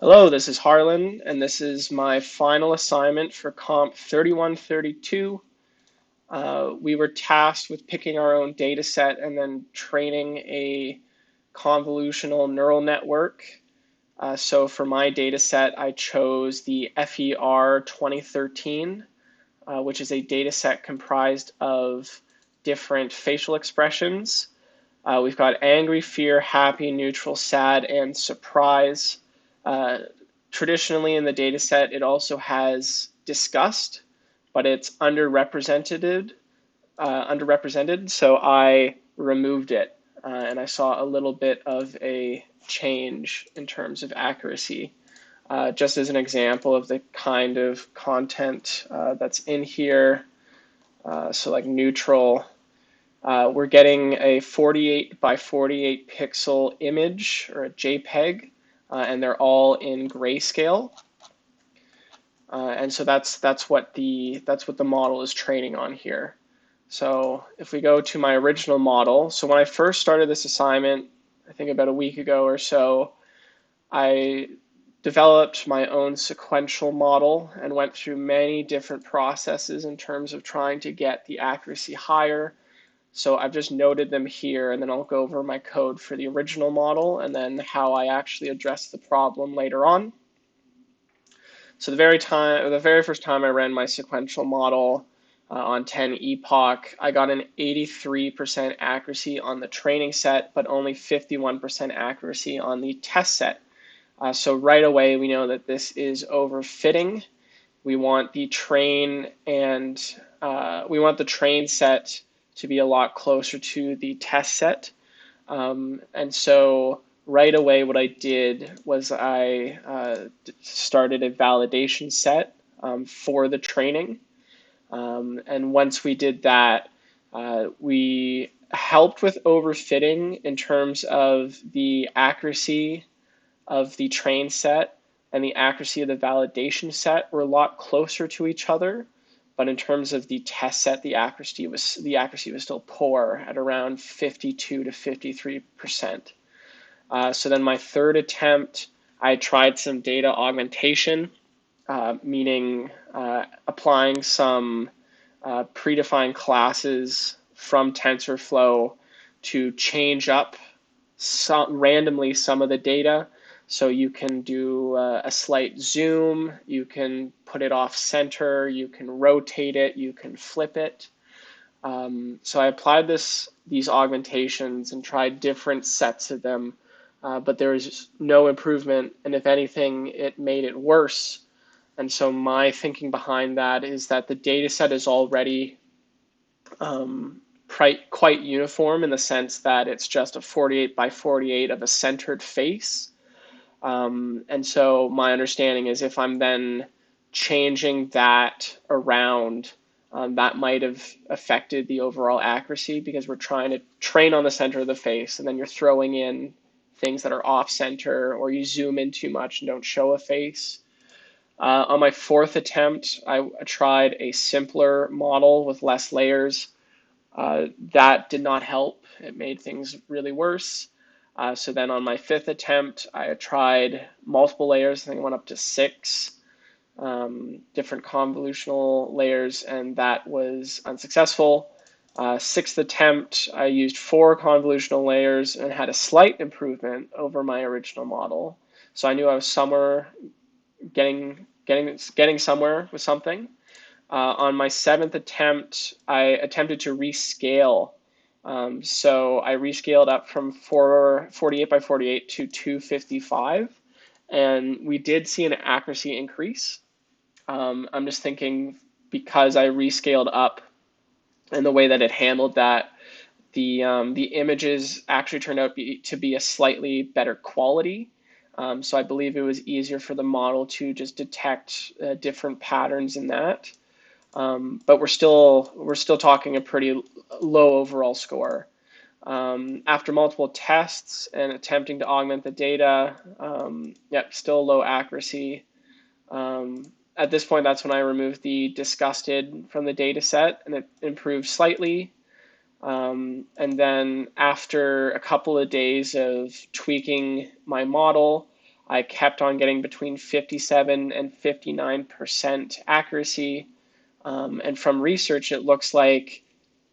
Hello, this is Harlan, and this is my final assignment for Comp 3132. We were tasked with picking our own data set and then training a convolutional neural network. So for my data set, I chose the FER 2013, which is a data set comprised of different facial expressions. We've got angry, fear, happy, neutral, sad, and surprise. Uh, Traditionally in the data set, it also has disgust, but it's underrepresented, so I removed it, and I saw a little bit of a change in terms of accuracy. Just as an example of the kind of content that's in here, so like neutral, we're getting a 48 by 48 pixel image or a JPEG, and they're all in grayscale. And so that's what the model is training on here. So if we go to my original model, so when I first started this assignment, I think about a week ago or so, I developed my own sequential model and went through many different processes in terms of trying to get the accuracy higher. So I've just noted them here, and then I'll go over my code for the original model and then how I actually address the problem later on. So the very first time I ran my sequential model on 10 epoch, I got an 83% accuracy on the training set, but only 51% accuracy on the test set. So right away, we know that this is overfitting. We want the train set to be a lot closer to the test set. And so right away, what I did was I started a validation set for the training. And once we did that, we helped with overfitting in terms of the accuracy of the train set and the accuracy of the validation set were a lot closer to each other. But in terms of the test set, the accuracy was still poor at around 52 to 53%. So then my third attempt, I tried some data augmentation, meaning applying some predefined classes from TensorFlow to change up randomly some of the data. So you can do a slight zoom, you can put it off center, you can rotate it, you can flip it. So I applied these augmentations and tried different sets of them, but there was no improvement, and if anything, it made it worse. And so my thinking behind that is that the data set is already quite uniform in the sense that it's just a 48 by 48 of a centered face. And so my understanding is if I'm then changing that around, that might have affected the overall accuracy because we're trying to train on the center of the face and then you're throwing in things that are off center or you zoom in too much and don't show a face. On my fourth attempt, I tried a simpler model with less layers. That did not help. It made things really worse. So then on my fifth attempt, I tried multiple layers. I think I went up to 6 different convolutional layers, and that was unsuccessful. Sixth attempt, I used 4 convolutional layers and had a slight improvement over my original model. So I knew I was somewhere getting somewhere with something. On my 7th attempt, I attempted to rescale. So I rescaled up from 48 by 48 to 255, and we did see an accuracy increase. I'm just thinking because I rescaled up and the way that it handled that, the images actually turned out to be a slightly better quality. So I believe it was easier for the model to just detect different patterns in that. But we're still talking a pretty low overall score. After multiple tests and attempting to augment the data, still low accuracy. At this point, that's when I removed the disgusted from the data set and it improved slightly. And then after a couple of days of tweaking my model, I kept on getting between 57 and 59% accuracy. And from research, it looks like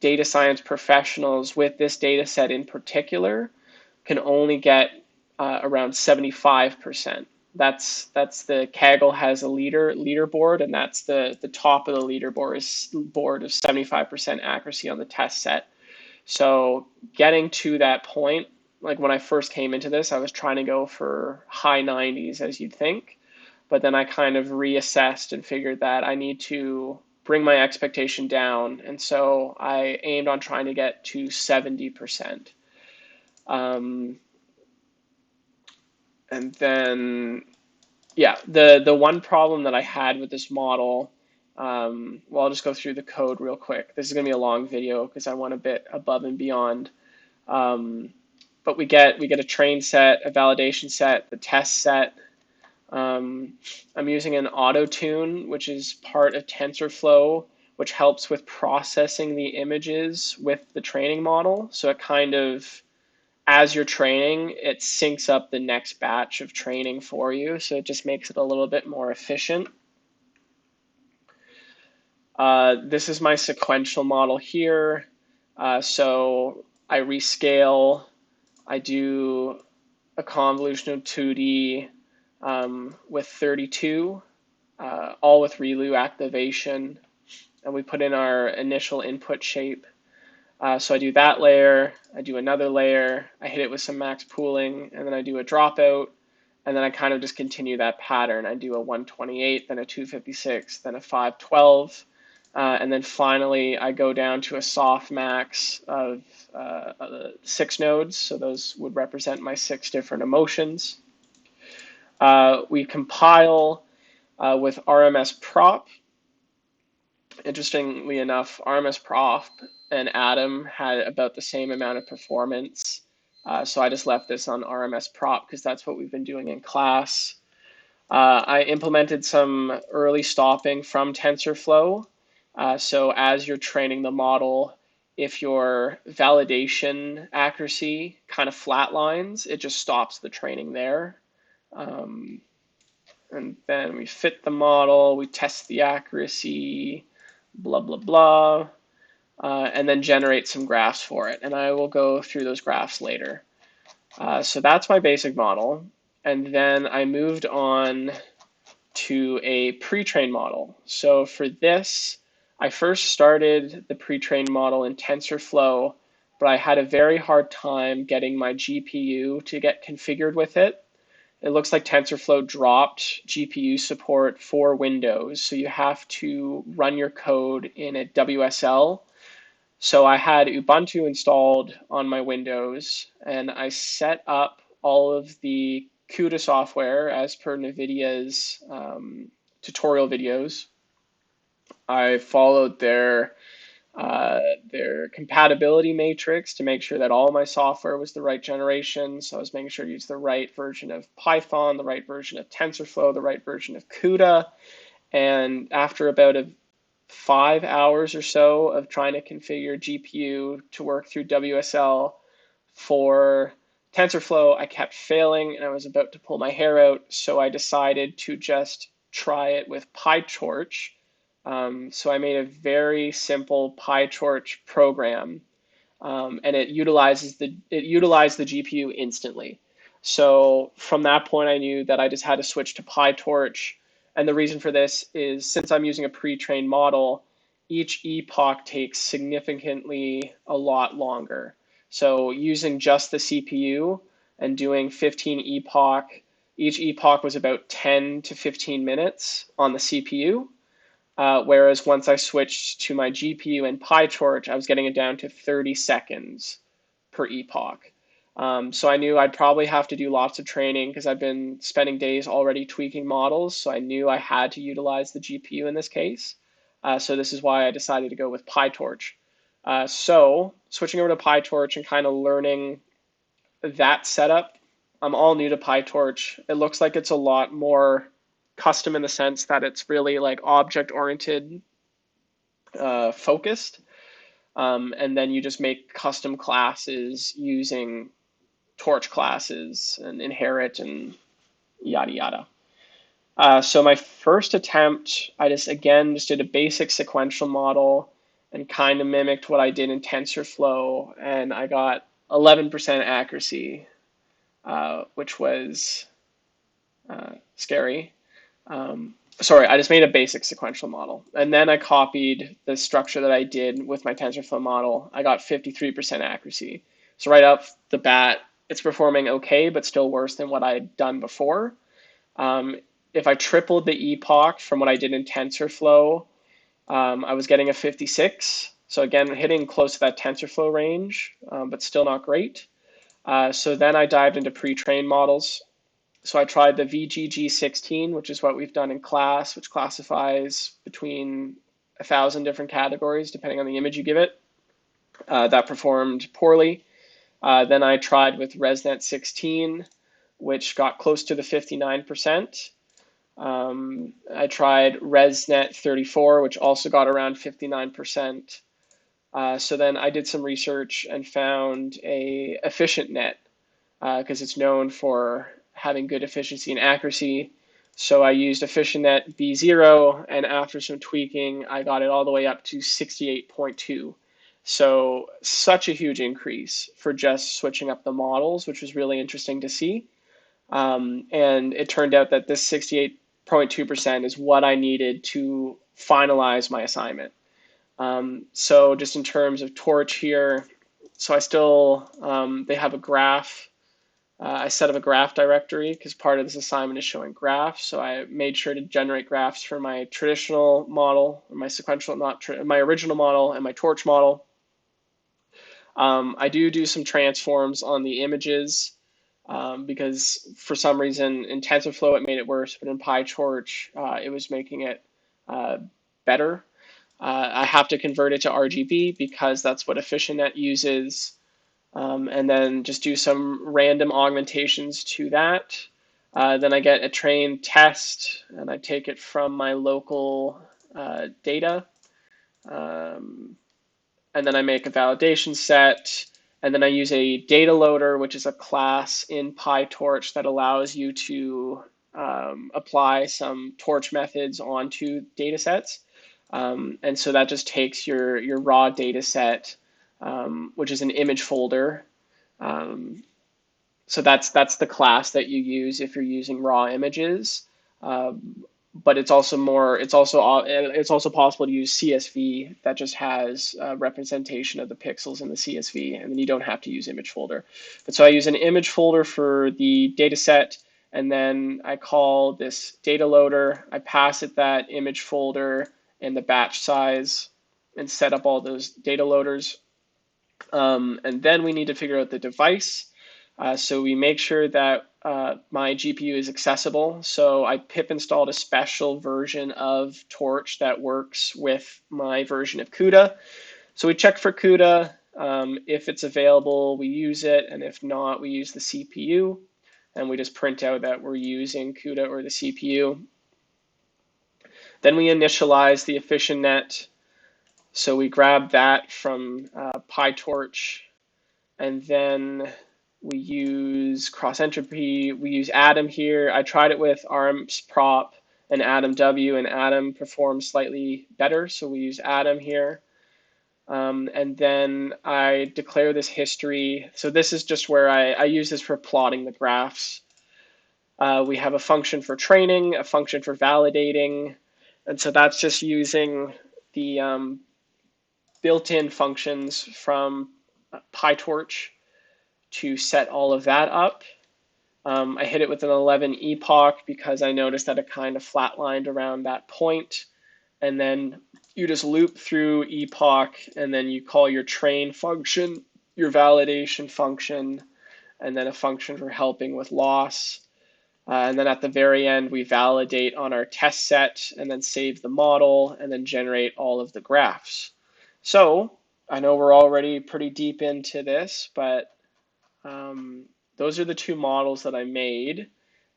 data science professionals with this data set in particular can only get around 75%. That's the Kaggle has a leaderboard, and that's the top of the leaderboard is board of 75% accuracy on the test set. So getting to that point, like when I first came into this, I was trying to go for high 90s, as you'd think, but then I kind of reassessed and figured that I need to bring my expectation down, and so I aimed on trying to get to 70%. And then, yeah, the one problem that I had with this model, well, I'll just go through the code real quick. This is going to be a long video because I went a bit above and beyond. But we get a train set, a validation set, the test set. I'm using an auto tune, which is part of TensorFlow, which helps with processing the images with the training model. So it kind of, as you're training, it syncs up the next batch of training for you. So it just makes it a little bit more efficient. This is my sequential model here. So I rescale, I do a convolution of 2D with 32, all with ReLU activation, and we put in our initial input shape. So I do that layer, I do another layer, I hit it with some max pooling, and then I do a dropout, and then I kind of just continue that pattern. I do a 128, then a 256, then a 512, and then finally I go down to a soft max of 6 nodes, so those would represent my 6 different emotions. We compile with RMS prop. Interestingly enough, RMS prop and Atom had about the same amount of performance. So I just left this on RMS prop because that's what we've been doing in class. I implemented some early stopping from TensorFlow. So as you're training the model, if your validation accuracy kind of flatlines, it just stops the training there. And then we fit the model, we test the accuracy, blah, blah, blah, and then generate some graphs for it. And I will go through those graphs later. So that's my basic model. And then I moved on to a pre-trained model. So for this, I first started the pre-trained model in TensorFlow, but I had a very hard time getting my GPU to get configured with it. It looks like TensorFlow dropped GPU support for Windows, so you have to run your code in a WSL. So I had Ubuntu installed on my Windows, and I set up all of the CUDA software as per NVIDIA's tutorial videos. I followed their compatibility matrix to make sure that all my software was the right generation. So I was making sure to use the right version of Python, the right version of TensorFlow, the right version of CUDA. And after about 5 hours or so of trying to configure GPU to work through WSL for TensorFlow, I kept failing and I was about to pull my hair out. So I decided to just try it with PyTorch. So I made a very simple PyTorch program, and it utilized the GPU instantly. So from that point, I knew that I just had to switch to PyTorch. And the reason for this is since I'm using a pre-trained model, each epoch takes significantly a lot longer. So using just the CPU and doing 15 epoch, each epoch was about 10 to 15 minutes on the CPU. Whereas once I switched to my GPU and PyTorch, I was getting it down to 30 seconds per epoch. So I knew I'd probably have to do lots of training because I've been spending days already tweaking models. So I knew I had to utilize the GPU in this case. So this is why I decided to go with PyTorch. So switching over to PyTorch and kind of learning that setup, I'm all new to PyTorch. It looks like it's a lot more custom in the sense that it's really like object-oriented focused. And then you just make custom classes using torch classes and inherit and yada yada. So my first attempt, I just did a basic sequential model and kind of mimicked what I did in TensorFlow, and I got 11% accuracy, which was scary. Sorry, I just made a basic sequential model, and then I copied the structure that I did with my TensorFlow model. I got 53% accuracy. So right off the bat, it's performing okay, but still worse than what I had done before. Um, if I tripled the epoch from what I did in TensorFlow, I was getting a 56. So again, hitting close to that TensorFlow range, but still not great. So then I dived into pre-trained models. So I tried the VGG16, which is what we've done in class, which classifies between 1,000 different categories depending on the image you give it. That performed poorly. Then I tried with ResNet 16, which got close to the 59%. I tried ResNet 34, which also got around 59%. So then I did some research and found a efficient net because it's known for having good efficiency and accuracy. So I used EfficientNet V0, and after some tweaking, I got it all the way up to 68.2. So such a huge increase for just switching up the models, which was really interesting to see. And it turned out that this 68.2% is what I needed to finalize my assignment. So just in terms of Torch here, so I still, they have a graph. I set up a graph directory because part of this assignment is showing graphs. So I made sure to generate graphs for my traditional model, or my sequential, my original model and my Torch model. I do some transforms on the images because for some reason in TensorFlow it made it worse, but in PyTorch it was making it better. I have to convert it to RGB because that's what EfficientNet uses. And then just do some random augmentations to that. Then I get a train test, and I take it from my local data. And then I make a validation set. And then I use a data loader, which is a class in PyTorch that allows you to apply some torch methods onto data sets. And so that just takes your raw data set, which is an image folder. So that's the class that you use if you're using raw images. But it's also possible to use CSV that just has a representation of the pixels in the CSV, and then you don't have to use image folder. But so I use an image folder for the data set, and then I call this data loader. I pass it that image folder and the batch size and set up all those data loaders. And then we need to figure out the device. So we make sure that my GPU is accessible. So I pip installed a special version of Torch that works with my version of CUDA. So we check for CUDA. If it's available, we use it. And if not, we use the CPU. And we just print out that we're using CUDA or the CPU. Then we initialize the EfficientNet. So we grab that from PyTorch. And then we use cross entropy. We use Atom here. I tried it with ARMS prop and Atom W, and Atom performs slightly better. So we use Atom here. And then I declare this history. So this is just where I use this for plotting the graphs. We have a function for training, a function for validating. And so that's just using the built-in functions from PyTorch to set all of that up. I hit it with an 11 epoch because I noticed that it kind of flatlined around that point. And then you just loop through epoch, and then you call your train function, your validation function, and then a function for helping with loss. And then at the very end, we validate on our test set and then save the model and then generate all of the graphs. So I know we're already pretty deep into this, but those are the two models that I made.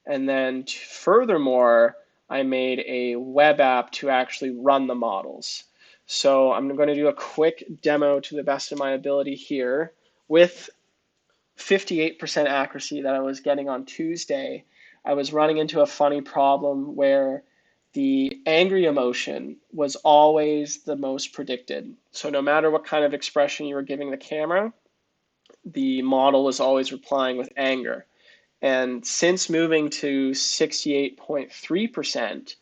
And then furthermore, I made a web app to actually run the models. So I'm going to do a quick demo to the best of my ability here. With 58% accuracy that I was getting on Tuesday, I was running into a funny problem where the angry emotion was always the most predicted. So no matter what kind of expression you were giving the camera, the model was always replying with anger. And since moving to 68.3%,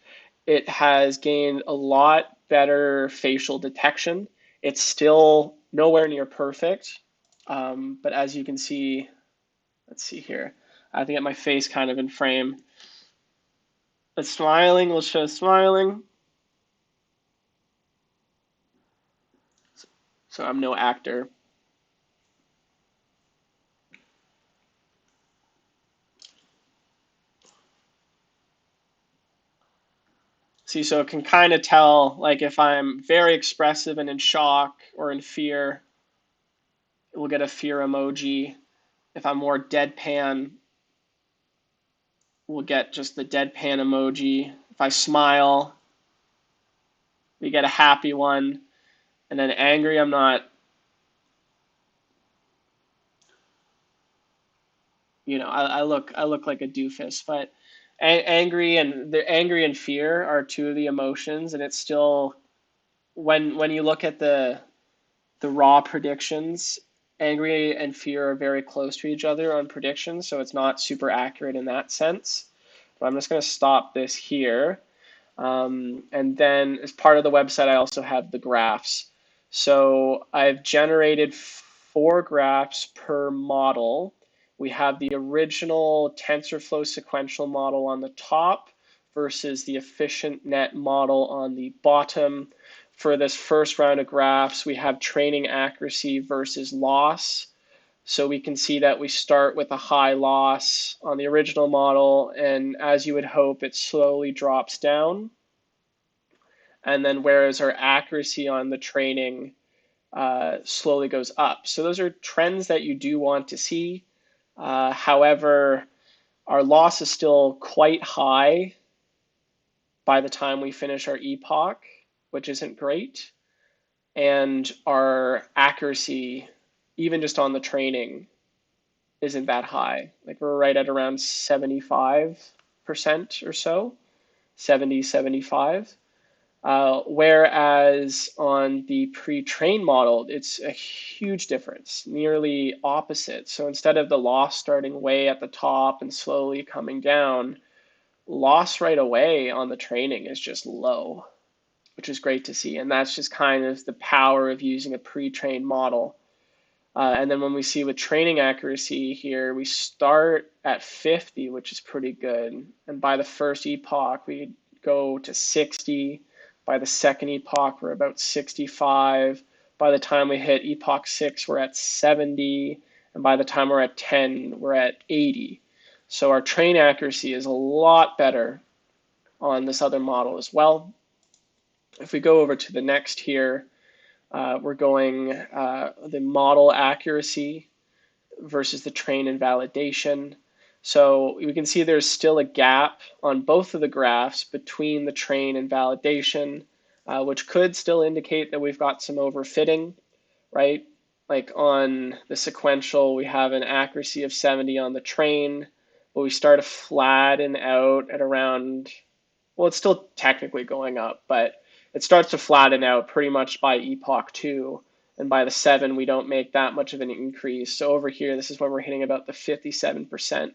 it has gained a lot better facial detection. It's still nowhere near perfect, but as you can see, let's see here. I have to get my face kind of in frame. But smiling will show smiling. So I'm no actor. See, so it can kind of tell, like if I'm very expressive and in shock or in fear, we'll get a fear emoji. If I'm more deadpan, we'll get just the deadpan emoji. If I smile, we get a happy one. And then angry, I'm not, I look like a doofus, but angry and fear are two of the emotions, and it's still when you look at the raw predictions, angry and fear are very close to each other on predictions, so it's not super accurate in that sense. But I'm just going to stop this here. And then as part of the website, I also have the graphs. So I've generated 4 graphs per model. We have the original TensorFlow sequential model on the top versus the efficient net model on the bottom. For this first round of graphs, we have training accuracy versus loss. So we can see that we start with a high loss on the original model, and as you would hope, it slowly drops down. And then whereas our accuracy on the training slowly goes up. So those are trends that you do want to see. However, our loss is still quite high by the time we finish our epoch, which isn't great. And our accuracy, even just on the training, isn't that high. Like we're right at around 75% or so, 70, 75. Whereas on the pre-trained model, it's a huge difference, nearly opposite. So instead of the loss starting way at the top and slowly coming down, loss right away on the training is just low, which is great to see. And that's just kind of the power of using a pre-trained model. And then when we see with training accuracy here, we start at 50, which is pretty good. And by the first epoch, we go to 60. By the second epoch, we're about 65. By the time we hit epoch 6, we're at 70. And by the time we're at 10, we're at 80. So our train accuracy is a lot better on this other model as well. If we go over to the next here, we're going the model accuracy versus the train and validation. So we can see there's still a gap on both of the graphs between the train and validation, which could still indicate that we've got some overfitting, right? Like on the sequential, we have an accuracy of 70 on the train, but we start to flatten out at around, well, it's still technically going up, but it starts to flatten out pretty much by epoch 2. And by the 7, we don't make that much of an increase. So over here, this is when we're hitting about the 57%.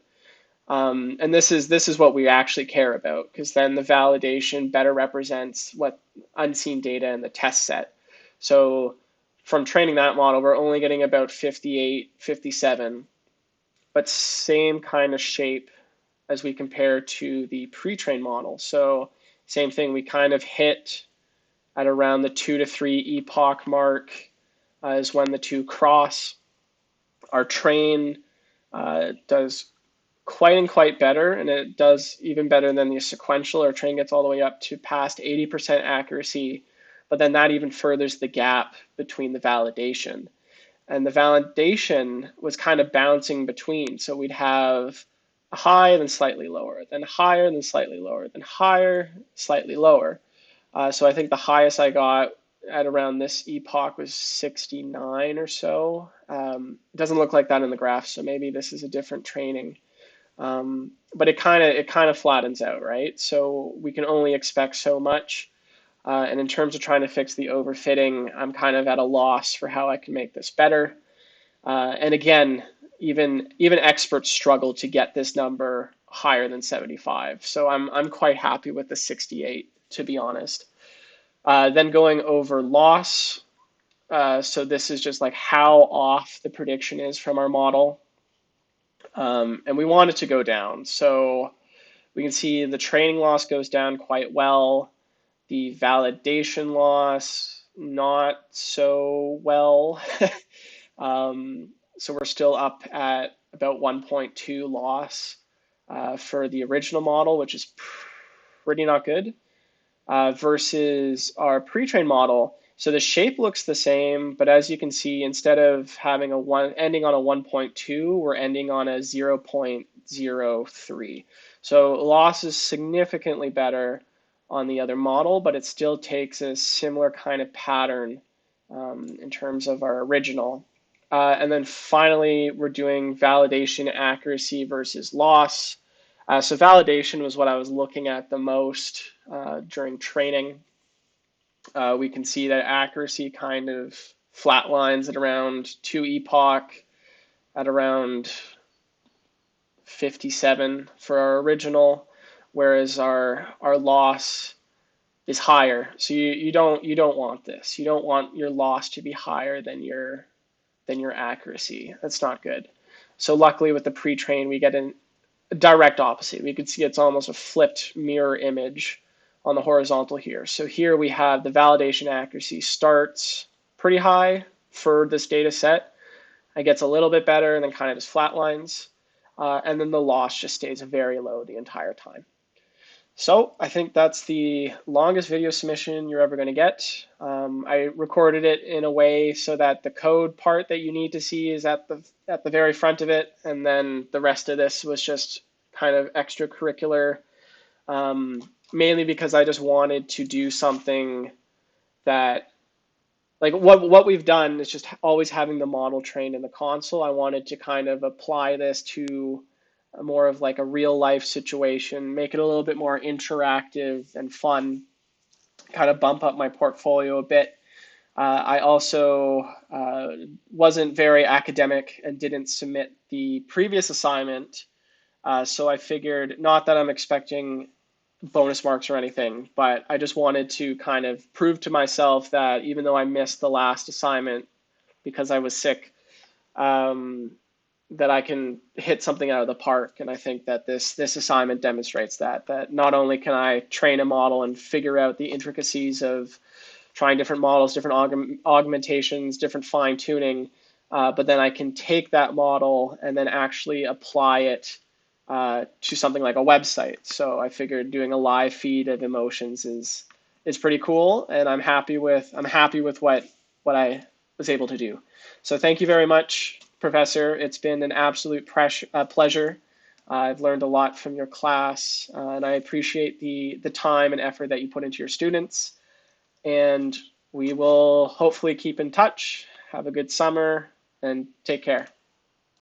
And this is what we actually care about, because then the validation better represents what unseen data in the test set. So from training that model, we're only getting about 58, 57, but same kind of shape as we compare to the pre-trained model. So same thing, we kind of hit at around the 2 to 3 epoch mark is when the two cross. Our train does quite better, and it does even better than the sequential. Our train gets all the way up to past 80% accuracy, but then that even furthers the gap between the validation. And the validation was kind of bouncing between. So we'd have a high, then slightly lower, then higher, then slightly lower, then higher, slightly lower. So I think the highest I got at around this epoch was 69 or so. It doesn't look like that in the graph, so maybe this is a different training. But it kind of flattens out, right? So we can only expect so much. And in terms of trying to fix the overfitting, I'm kind of at a loss for how I can make this better. And again, even experts struggle to get this number higher than 75. So I'm quite happy with the 68, to be honest. Then going over loss. So this is just like how off the prediction is from our model. And we want it to go down. So we can see the training loss goes down quite well. The validation loss, not so well. So we're still up at about 1.2 loss for the original model, which is pretty not good, versus our pre-trained model. So the shape looks the same, but as you can see, instead of having a one ending on a 1.2, we're ending on a 0.03. So loss is significantly better on the other model, but it still takes a similar kind of pattern in terms of our original. And then finally, we're doing validation accuracy versus loss. So validation was what I was looking at the most during training. We can see that accuracy kind of flatlines at around 2 epoch, at around 57 for our original, whereas our loss is higher. So you don't want this. You don't want your loss to be higher than your accuracy. That's not good. So luckily with the pre-train, we get a direct opposite. We can see it's almost a flipped mirror image on the horizontal here. So here we have the validation accuracy starts pretty high for this data set. It gets a little bit better and then kind of just flatlines. And then the loss just stays very low the entire time. So I think that's the longest video submission you're ever going to get. I recorded it in a way so that the code part that you need to see is at the very front of it, and then the rest of this was just kind of extracurricular, mainly because I just wanted to do something that, like what we've done is just always having the model trained in the console. I wanted to kind of apply this to more of like a real life situation, make it a little bit more interactive and fun, kind of bump up my portfolio a bit. I also wasn't very academic and didn't submit the previous assignment. So I figured, not that I'm expecting bonus marks or anything, but I just wanted to kind of prove to myself that even though I missed the last assignment because I was sick, that I can hit something out of the park. And I think that this assignment demonstrates that not only can I train a model and figure out the intricacies of trying different models, different augmentations, different fine tuning, but then I can take that model and then actually apply it to something like a website. So I figured doing a live feed of emotions is pretty cool, and I'm happy with what I was able to do. So thank you very much, Professor. It's been an absolute pleasure. I've learned a lot from your class, and I appreciate the time and effort that you put into your students. And we will hopefully keep in touch. Have a good summer and take care.